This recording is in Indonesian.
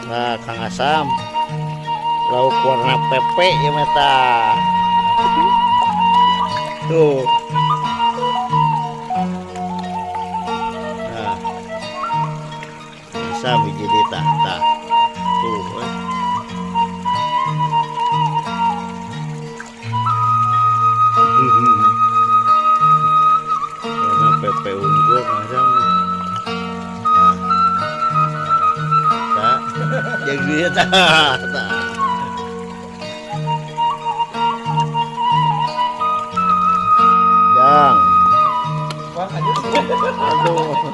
Nah, Kang Asam. Lauk warna pepe ya mata. Tuh. Nah. Asam biji ditata. Tuh. Warna pepe unggul Asam. Yang dia tak. Jang. Wah, Aduh.